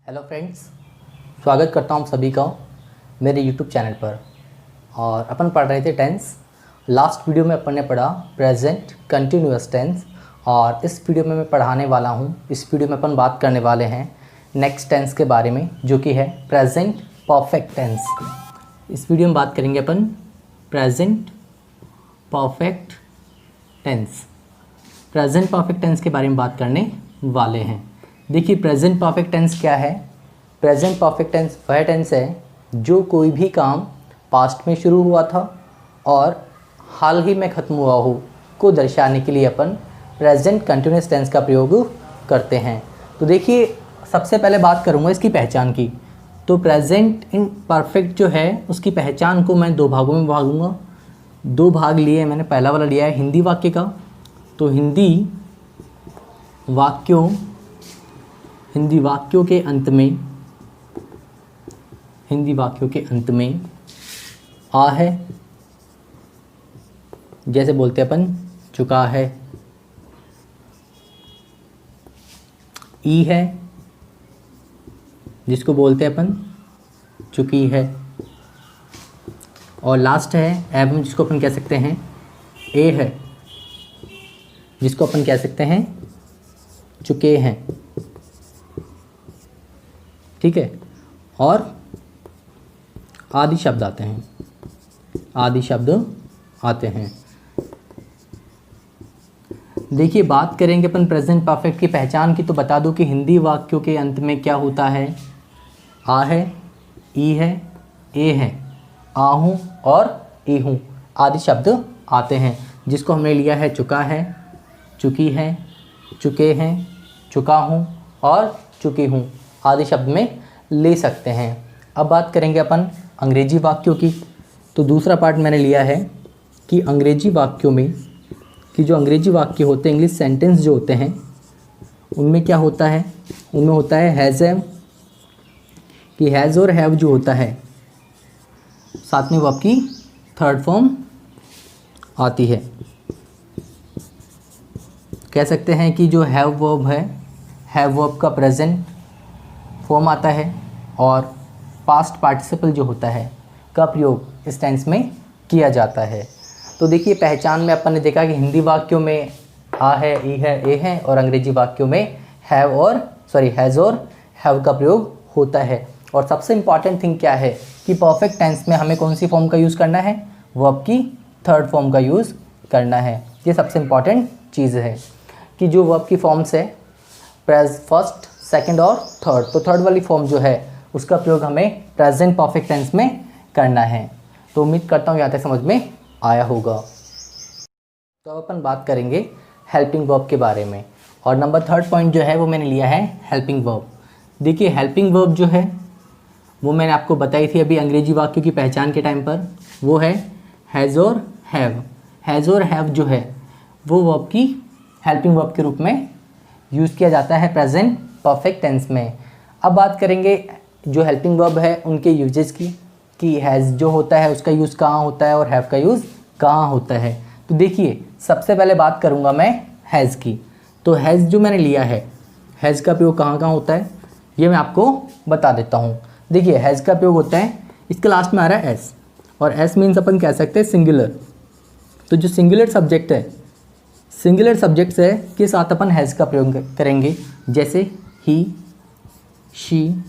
Hello friends, स्वागत करता हूँ सभी का मेरे यूट्यूब चैनल पर। और अपन पढ़ रहे थे टेंस। लास्ट वीडियो में अपन ने पढ़ा प्रेजेंट कंटिन्यूअस टेंस, और इस वीडियो में मैं पढ़ाने वाला हूँ। इस वीडियो में अपन बात करने वाले हैं नेक्स्ट टेंस के बारे में, जो कि है प्रेजेंट परफेक्ट टेंस। इस वीडियो में बात करेंगे अपन present perfect tense. Present perfect tense के बारे में बात करने वाले हैं। देखिए, प्रेजेंट परफेक्ट टेंस क्या है। प्रेजेंट परफेक्ट टेंस वह टेंस है जो कोई भी काम पास्ट में शुरू हुआ था और हाल ही में ख़त्म हुआ हो को दर्शाने के लिए अपन प्रेजेंट कंटिन्यूअस टेंस का प्रयोग करते हैं। तो देखिए, सबसे पहले बात करूँगा इसकी पहचान की। तो प्रेजेंट इन परफेक्ट जो है उसकी पहचान को मैं दो भागों में भागूंगा। दो भाग लिए मैंने। पहला वाला लिया है हिंदी वाक्य का। तो हिंदी वाक्यों के अंत में आ है, जैसे बोलते हैं अपन चुका है। ई है, जिसको बोलते हैं अपन चुकी है। और लास्ट है एवं, जिसको अपन कह सकते हैं ए है, जिसको अपन कह सकते हैं चुके हैं। ठीक है। और आदि शब्द आते हैं। देखिए, बात करेंगे अपन प्रेजेंट परफेक्ट की पहचान की। तो बता दूं कि हिंदी वाक्यों के अंत में क्या होता है। आ है, ई है, ए है, आहूँ और ई हूँ आदि शब्द आते हैं, जिसको हमने लिया है चुका है, चुकी है, चुके हैं, चुका हूँ और चुकी हूँ आदि शब्द में ले सकते हैं। अब बात करेंगे अपन अंग्रेजी वाक्यों की। तो दूसरा पार्ट मैंने लिया है कि अंग्रेजी वाक्यों में जो अंग्रेजी वाक्य होते हैं, इंग्लिश सेंटेंस जो होते हैं, उनमें क्या होता है। उनमें होता है हैज़ हैव, कि हैज़ और हैव जो होता है, साथ में वर्ब की थर्ड फॉर्म आती है। कह सकते हैं कि जो हैव वर्ब है, हैव वर्ब का प्रेजेंट फॉर्म आता है, और पास्ट पार्टिसिपल जो होता है का प्रयोग इस टेंस में किया जाता है। तो देखिए, पहचान में अपन ने देखा कि हिंदी वाक्यों में आ है, ई है, ए है, और अंग्रेजी वाक्यों में हैज़ और हैव का प्रयोग होता है। और सबसे इम्पॉर्टेंट थिंग क्या है कि परफेक्ट टेंस में हमें कौन सी फॉर्म का यूज़ करना है, वर्ब की थर्ड फॉर्म का यूज़ करना है। ये सबसे इम्पॉर्टेंट चीज़ है कि जो वर्ब की फॉर्म्स है फर्स्ट, सेकंड और थर्ड, तो थर्ड वाली फॉर्म जो है उसका प्रयोग हमें प्रेजेंट परफेक्ट टेंस में करना है। तो उम्मीद करता हूँ यहाँ तक समझ में आया होगा। तो अब अपन बात करेंगे हेल्पिंग वर्ब के बारे में। और नंबर थर्ड पॉइंट जो है वो मैंने लिया है हेल्पिंग वर्ब। देखिए, हेल्पिंग वर्ब जो है वो मैंने आपको बताई थी अभी अंग्रेजी वाक्यों की पहचान के टाइम पर। वो है हैज़ और हैव। हैज़ और हैव जो है वो वर्ब की हेल्पिंग वर्ब के रूप में यूज़ किया जाता है प्रेजेंट परफेक्ट टेंस में। अब बात करेंगे जो हेल्पिंग वर्ब है उनके यूजेस की, कि हैज़ जो होता है उसका यूज़ कहाँ होता है और हैव का यूज़ कहाँ होता है। तो देखिए, सबसे पहले बात करूँगा मैं हैज़ की। तो हैज़ जो मैंने लिया है, हैज़ का प्रयोग कहाँ कहाँ होता है ये मैं आपको बता देता हूँ। देखिए, हैज़ का प्रयोग होता है, इसके लास्ट में आ रहा है एस, और एस मीन्स अपन कह सकते हैं सिंगुलर। तो जो सिंगुलर सब्जेक्ट है, सिंगुलर सब्जेक्ट से के साथ अपन हैज़ का प्रयोग करेंगे, जैसे ही, शी,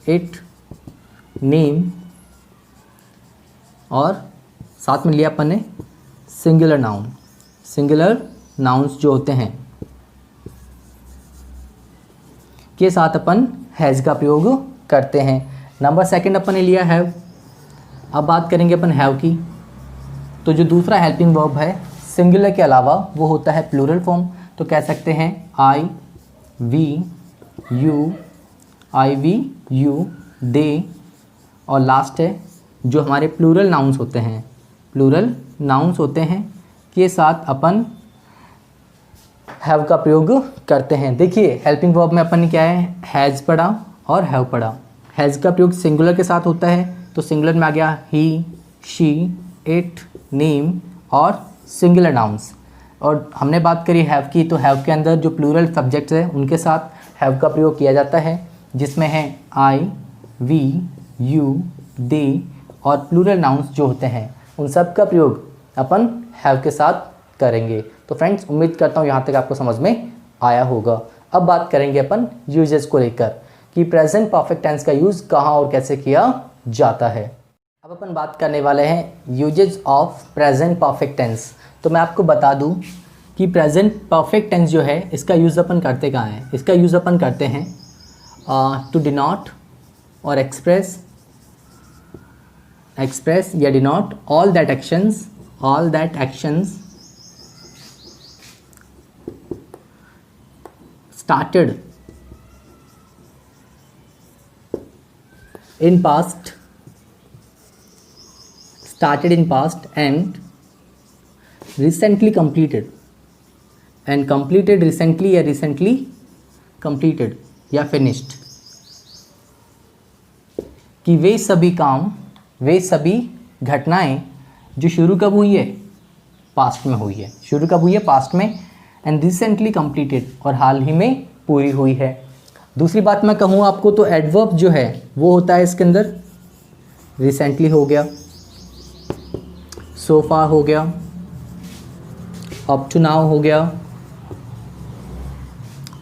इट, नेम, और साथ में लिया अपन ने सिंगुलर नाउन। सिंगुलर नाउन्स जो होते हैं के साथ अपन हैज़ का प्रयोग करते हैं। नंबर सेकंड अपन ने लिया हैव। अब बात करेंगे अपन हैव की। तो जो दूसरा हेल्पिंग वर्ब है सिंगुलर के अलावा वो होता है प्लूरल फॉर्म। तो कह सकते हैं आई वी यू, दे, और लास्ट है जो हमारे प्लूरल नाउन्स होते हैं के साथ अपन हैव का प्रयोग करते हैं। देखिए, हेल्पिंग वर्ब में अपन ने क्या है, हैज़ पढ़ा और हैव पढ़ा। हैज़ का प्रयोग सिंगुलर के साथ होता है, तो सिंगुलर में आ गया ही, शी, इट, नेम और सिंगुलर नाउन्स। और हमने बात करी हैव की, तो हैव के अंदर जो प्लूरल सब्जेक्ट्स है उनके साथ हैव का प्रयोग किया जाता है। जिसमें है आई, वी, यू, दे और प्लूरल नाउन्स जो होते हैं उन सब का प्रयोग अपन हैव के साथ करेंगे। तो फ्रेंड्स उम्मीद करता हूँ यहाँ तक आपको समझ में आया होगा। अब बात करेंगे अपन यूजेस को लेकर कि प्रेजेंट परफेक्ट टेंस का यूज़ कहाँ और कैसे किया जाता है। अब अपन बात करने वाले हैं uses of present perfect tense. तो मैं आपको बता दूं कि प्रेजेंट परफेक्ट टेंस जो है इसका यूज़ अपन करते कहाँ हैं। इसका यूज़ अपन करते हैं टू डिनोट और एक्सप्रेस या denote all that actions started in past and recently completed recently या recently completed या finished, कि वे सभी घटनाएं जो शुरू कब हुई है, पास्ट में हुई है। शुरू कब हुई है, पास्ट में। एंड रिसेंटली कंप्लीटेड और हाल ही में पूरी हुई है। दूसरी बात मैं कहूँ आपको तो एडवर्ब जो है वो होता है इसके अंदर रिसेंटली हो गया, सो फार हो गया, अप टू नाउ हो गया,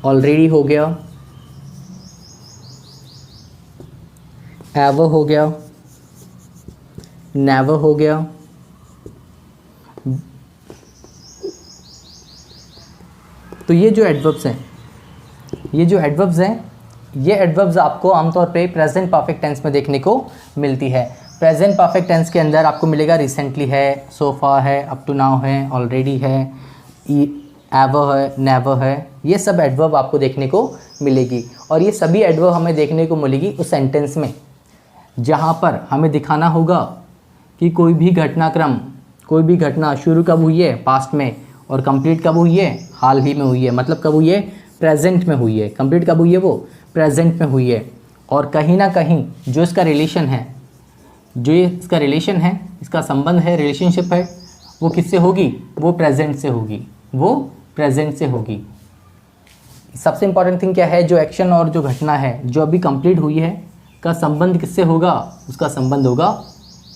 ऑलरेडी हो गया, एवर हो गया, नेवर हो गया। तो ये जो एडवर्ब्स हैं ये एडवर्ब्स आपको आमतौर पे प्रेजेंट परफेक्ट टेंस में देखने को मिलती है। प्रेजेंट परफेक्ट टेंस के अंदर आपको मिलेगा रिसेंटली है, सो फार है, अप टू नाउ है, ऑलरेडी है, एवर है, नेवर है। ये सब एडवर्ब आपको देखने को मिलेगी और ये सभी एडवर्ब हमें देखने को मिलेगी उस सेंटेंस में जहाँ पर हमें दिखाना होगा कि कोई भी घटना शुरू कब हुई है, पास्ट में, और कंप्लीट कब हुई है, हाल ही में हुई है। मतलब कब हुई है, प्रेजेंट में हुई है। कंप्लीट कब हुई है, वो प्रेजेंट में हुई है। और कहीं ना कहीं जो इसका रिलेशन है, इसका संबंध है, रिलेशनशिप है, वो किससे होगी, वो प्रेजेंट से होगी। सबसे इंपॉर्टेंट थिंग क्या है, जो एक्शन और जो घटना है जो अभी कंप्लीट हुई है का संबंध किससे होगा, उसका संबंध होगा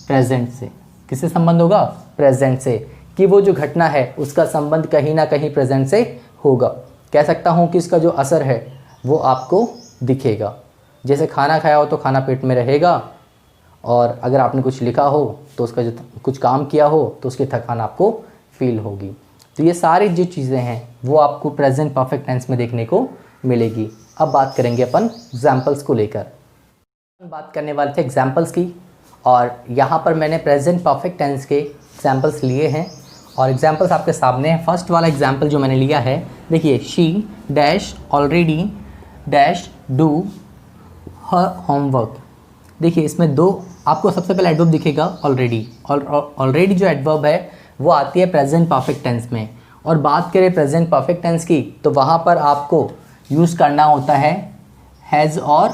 प्रेजेंट से। किससे संबंध होगा, प्रेजेंट से। कि वो जो घटना है उसका संबंध कहीं ना कहीं प्रेजेंट से होगा। कह सकता हूँ कि इसका जो असर है वो आपको दिखेगा। जैसे खाना खाया हो तो खाना पेट में रहेगा, और अगर आपने कुछ लिखा हो तो उसका जो कुछ काम किया हो तो उसकी थकान आपको फील होगी। तो ये सारी जो चीज़ें हैं वो आपको प्रेजेंट परफेक्ट टेंस में देखने को मिलेगी। अब बात करेंगे अपन एग्जाम्पल्स को लेकर। बात करने वाले थे एग्जाम्पल्स की, और यहाँ पर मैंने प्रेजेंट परफेक्ट टेंस के एग्जाम्पल्स लिए हैं और एग्जाम्पल्स आपके सामने हैं। फर्स्ट वाला एग्जाम्पल जो मैंने लिया है, देखिए, she dash already dash do her homework. देखिए इसमें दो आपको सबसे पहले एडवर्ब दिखेगा ऑलरेडी। ऑलरेडी जो एडवर्ब है वो आती है प्रेजेंट परफेक्ट टेंस में। और बात करें प्रेजेंट परफेक्ट टेंस की तो वहाँ पर आपको यूज़ करना होता है हैज़ और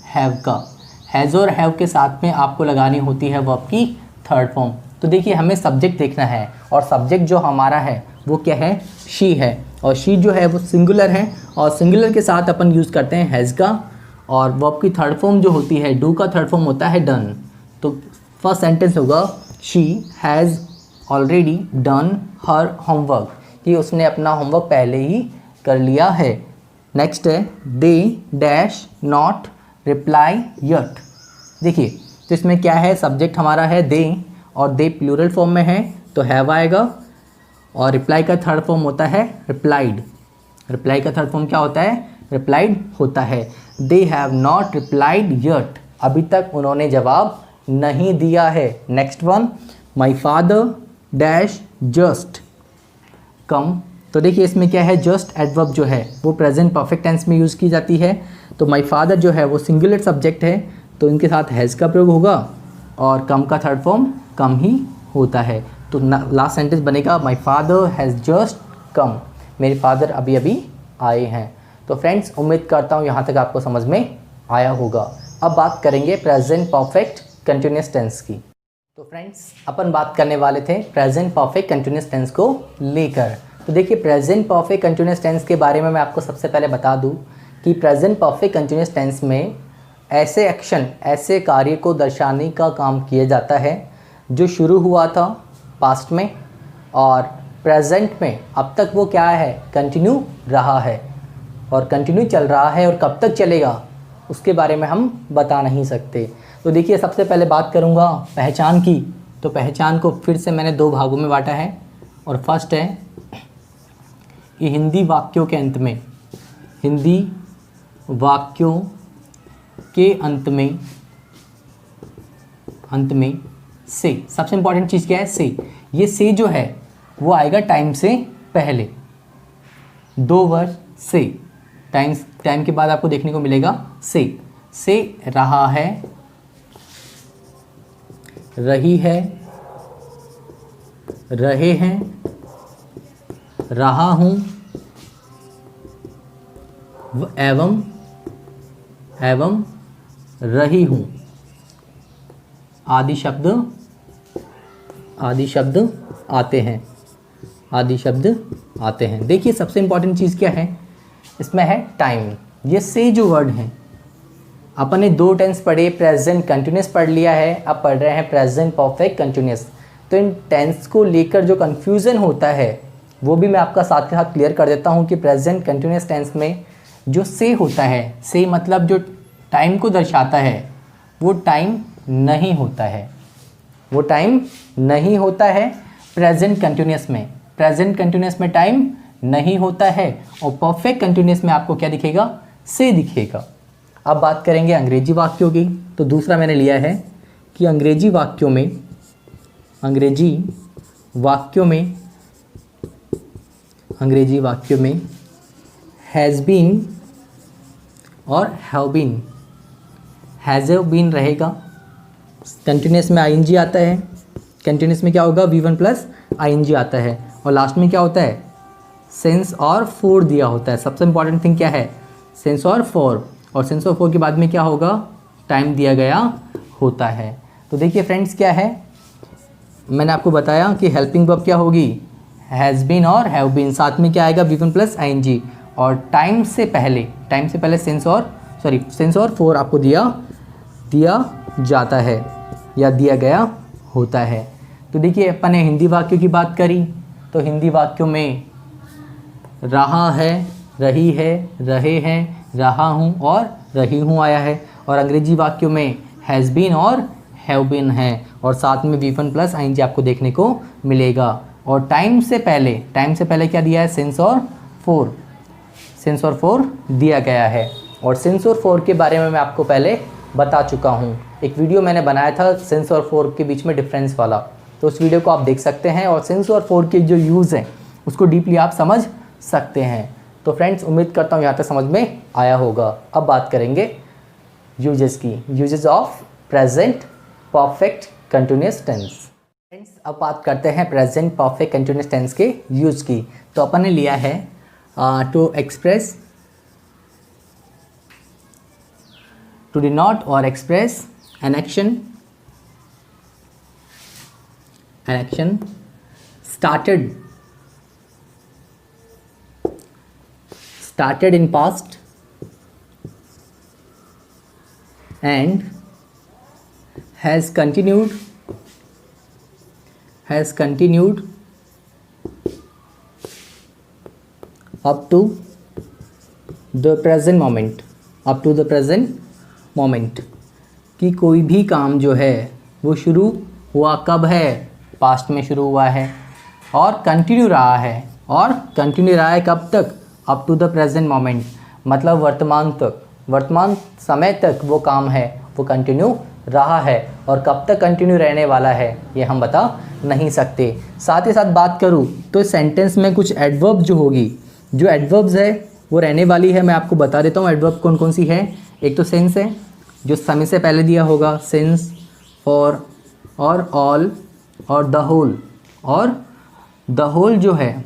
हैव का। हैज़ और हैव के साथ में आपको लगानी होती है वर्ब की थर्ड फॉर्म। तो देखिए हमें सब्जेक्ट देखना है, और सब्जेक्ट जो हमारा है वो क्या है, शी है। और शी जो है वो सिंगुलर है, और सिंगुलर के साथ अपन यूज़ करते हैं हैज़ का। और वर्ब की थर्ड फॉर्म जो होती है, डू का थर्ड फॉर्म होता है डन। तो फर्स्ट सेंटेंस होगा she has already done her homework, कि उसने अपना होमवर्क पहले ही कर लिया है। नेक्स्ट है they dash not reply yet. देखिए तो इसमें क्या है, सब्जेक्ट हमारा है दे, और दे प्लूरल फॉर्म में है तो हैव आएगा, और रिप्लाई का थर्ड फॉर्म होता है रिप्लाइड। रिप्लाई का थर्ड फॉर्म क्या होता है, रिप्लाइड होता है। They have not replied yet, अभी तक उन्होंने जवाब नहीं दिया है। Next one, my father dash just come. तो देखिए इसमें क्या है, जस्ट एडवर्ब जो है वो प्रेजेंट परफेक्ट टेंस में यूज़ की जाती है। तो माई फादर जो है वो सिंगुलर सब्जेक्ट है, तो इनके साथ हैज़ का प्रयोग होगा, और कम का थर्ड फॉर्म कम ही होता है। तो लास्ट सेंटेंस बनेगा my father has just come, मेरे फादर अभी अभी आए हैं। तो फ्रेंड्स उम्मीद करता हूँ यहाँ तक आपको समझ में आया होगा। अब बात करेंगे प्रेजेंट परफेक्ट कंटिन्यूअस टेंस की। तो फ्रेंड्स अपन बात करने वाले थे प्रेजेंट परफेक्ट कंटिन्यूअस टेंस को लेकर। तो देखिए प्रेजेंट परफेक्ट कंटिन्यूअस टेंस के बारे में मैं आपको सबसे पहले बता दूं कि प्रेजेंट परफेक्ट कंटिन्यूस टेंस में ऐसे एक्शन, ऐसे कार्य को दर्शाने का काम किया जाता है जो शुरू हुआ था पास्ट में और प्रेजेंट में अब तक वो क्या है, कंटिन्यू रहा है, और कंटिन्यू चल रहा है और कब तक चलेगा उसके बारे में हम बता नहीं सकते। तो देखिए, सबसे पहले बात करूँगा पहचान की। तो पहचान को फिर से मैंने दो भागों में बांटा है, और फर्स्ट है कि हिंदी वाक्यों के अंत में, हिंदी वाक्यों के अंत में से, सबसे इंपॉर्टेंट चीज़ क्या है, से। ये से जो है वो आएगा टाइम से पहले, दो वर्ड से, टाइम के बाद आपको देखने को मिलेगा से रहा है, रही है, रहे हैं, रहा हूँ, एवं रही हूँ आदि शब्द आते हैं। देखिए, सबसे इंपॉर्टेंट चीज़ क्या है इसमें है टाइम। ये से जो वर्ड हैं, अपन ने दो टेंस पढ़े, प्रेजेंट कंटिन्यूस पढ़ लिया है, अब पढ़ रहे हैं प्रेजेंट परफेक्ट कंटिन्यूस। तो इन टेंस को लेकर जो कन्फ्यूज़न होता है वो भी मैं आपका साथ के साथ क्लियर कर देता हूँ कि प्रेजेंट कंटिन्यूस टेंस में जो से होता है, से मतलब जो टाइम को दर्शाता है, वो टाइम नहीं होता है, वो टाइम नहीं होता है प्रेजेंट कंटिन्यूस में। प्रेजेंट कंटिन्यूस में टाइम नहीं होता है, और परफेक्ट कंटिन्यूस में आपको क्या दिखेगा, से दिखेगा। अब बात करेंगे अंग्रेजी वाक्यों की। तो दूसरा मैंने लिया है कि अंग्रेजी वाक्यों में हैज़ बीन और हैव बीन। हैज़ बीन रहेगा, कंटिन्यूस में आईएनजी आता है, कंटिन्यूस में क्या होगा, V1 प्लस आईएनजी आता है, और लास्ट में क्या होता है, सेंस और फोर दिया होता है। सबसे इंपॉर्टेंट थिंग क्या है, सेंस और फोर, और सेंस और फोर के बाद में क्या होगा, टाइम दिया गया होता है। तो देखिए फ्रेंड्स, क्या है, मैंने आपको बताया कि हेल्पिंग वर्ब क्या होगी, हैज़ बीन और हैव बीन, साथ में क्या आएगा, V1 प्लस आईएनजी, और टाइम से पहले सेंस और फोर आपको दिया जाता है या दिया गया होता है। तो देखिए, अपन ने हिंदी वाक्यों की बात करी, तो हिंदी वाक्यों में रहा है, रही है, रहे हैं, रहा हूँ और रही हूँ आया है, और अंग्रेजी वाक्यों में हैज़ बीन और हैव बीन है, और साथ में V1 प्लस आईएनजी आपको देखने को मिलेगा। और टाइम से पहले क्या दिया है, सेंस और फोर दिया गया है, और सेंस और फोर के बारे में मैं आपको पहले बता चुका हूँ। एक वीडियो मैंने बनाया था सेंस और फोर के बीच में डिफरेंस वाला, तो उस वीडियो को आप देख सकते हैं, और सेंस और फोर के जो यूज़ हैं उसको डीपली आप समझ सकते हैं। तो फ्रेंड्स, उम्मीद करता हूँ यहाँ तक समझ में आया होगा। अब बात करेंगे यूजेस की, uses of present perfect continuous tense. Friends, अब बात करते हैं प्रेजेंट परफेक्ट कंटिन्यूस टेंस के यूज की। तो अपन ने लिया है to express, to denote or express an action started in past and has continued up to the present moment, कि कोई भी काम जो है वो शुरू हुआ कब है, पास्ट में शुरू हुआ है, और कंटिन्यू रहा है कब तक, up to the present moment, मतलब वर्तमान समय तक वो काम है वो कंटिन्यू रहा है, और कब तक कंटिन्यू रहने वाला है ये हम बता नहीं सकते। साथ ही साथ बात करूँ तो सेंटेंस में कुछ एडवर्ब जो होगी, जो एडवर्ब्स है वो रहने वाली है, मैं आपको बता देता हूँ एडवर्ब कौन कौन सी है। एक तो सेंस है, जो समय से पहले दिया होगा, सिंस, फॉर और ऑल और द होल, और द होल जो है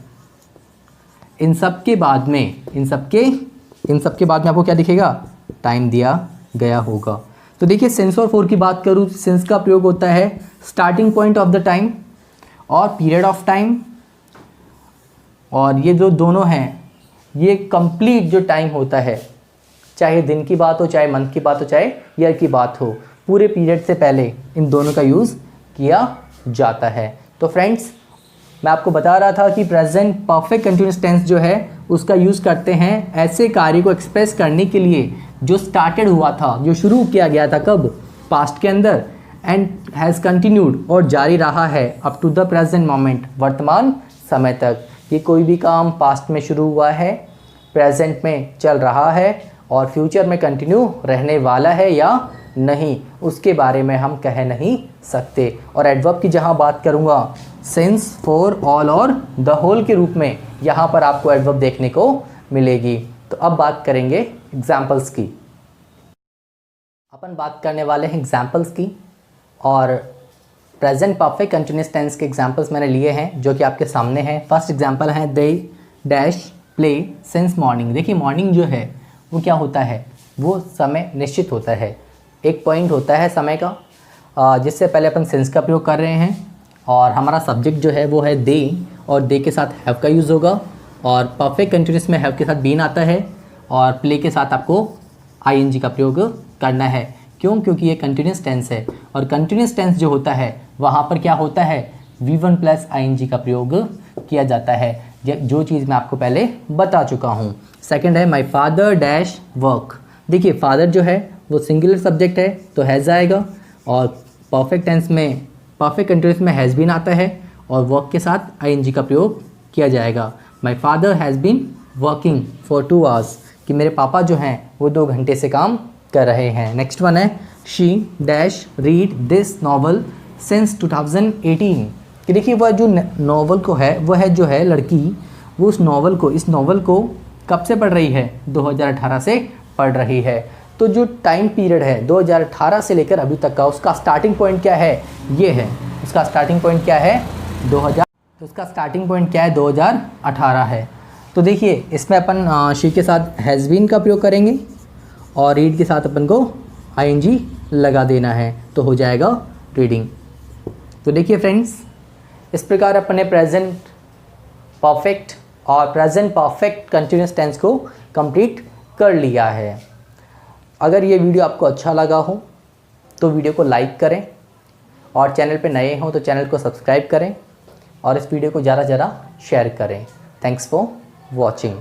इन सब के बाद में आपको क्या दिखेगा, टाइम दिया गया होगा। तो देखिए, सेंस और फॉर की बात करूँ, सेंस का प्रयोग होता है starting point of the time और पीरियड ऑफ टाइम, और ये जो दोनों हैं ये कंप्लीट जो टाइम होता है चाहे दिन की बात हो, चाहे मंथ की बात हो, चाहे ईयर की बात हो, पूरे पीरियड से पहले इन दोनों का यूज़ किया जाता है। तो फ्रेंड्स, मैं आपको बता रहा था कि प्रेजेंट परफेक्ट कंटिन्यूस टेंस जो है उसका यूज़ करते हैं ऐसे कार्य को एक्सप्रेस करने के लिए जो स्टार्टेड हुआ था, जो शुरू किया गया था कब, पास्ट के अंदर, एंड हैज़ कंटिन्यूड और जारी रहा है up to the present moment, वर्तमान समय तक। ये कोई भी काम पास्ट में शुरू हुआ है, प्रेजेंट में चल रहा है और फ्यूचर में कंटिन्यू रहने वाला है या नहीं, उसके बारे में हम कह नहीं सकते। और एडवर्ब की जहाँ बात करूँगा, सिंस, फॉर, ऑल और द होल के रूप में यहाँ पर आपको एडवर्ब देखने को मिलेगी। तो अब बात करेंगे एग्जाम्पल्स की। अपन बात करने वाले हैं एग्जाम्पल्स की, और प्रेजेंट परफेक्ट कंटिन्यूस टेंस के एग्जाम्पल्स मैंने लिए हैं जो कि आपके सामने हैं। फर्स्ट एग्जाम्पल है they dash play since morning. देखिए मॉर्निंग जो है वो क्या होता है, वो समय निश्चित होता है, एक पॉइंट होता है समय का, जिससे पहले अपन सिंस का प्रयोग कर रहे हैं और हमारा सब्जेक्ट जो है वो है दे, और दे के साथ हैव का यूज़ होगा, और परफेक्ट कंटिन्यूस में हैव के साथ बीन आता है, और प्ले के साथ आपको आईएनजी का प्रयोग करना है। क्यों? क्योंकि ये कंटिन्यूस टेंस है, और कंटिन्यूस टेंस जो होता है वहाँ पर क्या होता है, V1 प्लस आईएनजी का प्रयोग किया जाता है, जो चीज़ मैं आपको पहले बता चुका हूँ। सेकंड है माय फादर डैश वर्क। देखिए फादर जो है वो सिंगुलर सब्जेक्ट है तो हैज़ आएगा, और परफेक्ट टेंस में, परफेक्ट कंटिन्यूस में हैज़ बीन आता है और वर्क के साथ आईएनजी का प्रयोग किया जाएगा। My father has been working for 2 hours, कि मेरे पापा जो हैं वो 2 घंटे से काम कर रहे हैं। नेक्स्ट वन है she dash read this novel since 2018। कि देखिए वह जो नॉवल को है, वह है जो है लड़की, वो उस नॉवल को, इस नॉवल को कब से पढ़ रही है, 2018 से पढ़ रही है। तो जो टाइम पीरियड है 2018 से लेकर अभी तक का, उसका स्टार्टिंग पॉइंट क्या है, ये है। उसका स्टार्टिंग पॉइंट क्या है, 2000, तो उसका स्टार्टिंग पॉइंट क्या है, 2018 है। तो देखिए इसमें अपन शी के साथ हैज़ बीन का प्रयोग करेंगे और रीड के साथ अपन को आईएनजी लगा देना है, तो हो जाएगा रीडिंग। तो देखिए फ्रेंड्स, इस प्रकार अपन ने प्रेजेंट परफेक्ट और प्रेजेंट परफेक्ट कंटिन्यूस टेंस को कंप्लीट कर लिया है। अगर ये वीडियो आपको अच्छा लगा हो तो वीडियो को लाइक करें, और चैनल पे नए हो तो चैनल को सब्सक्राइब करें, और इस वीडियो को ज़्यादा से ज़्यादा शेयर करें। Thanks for watching.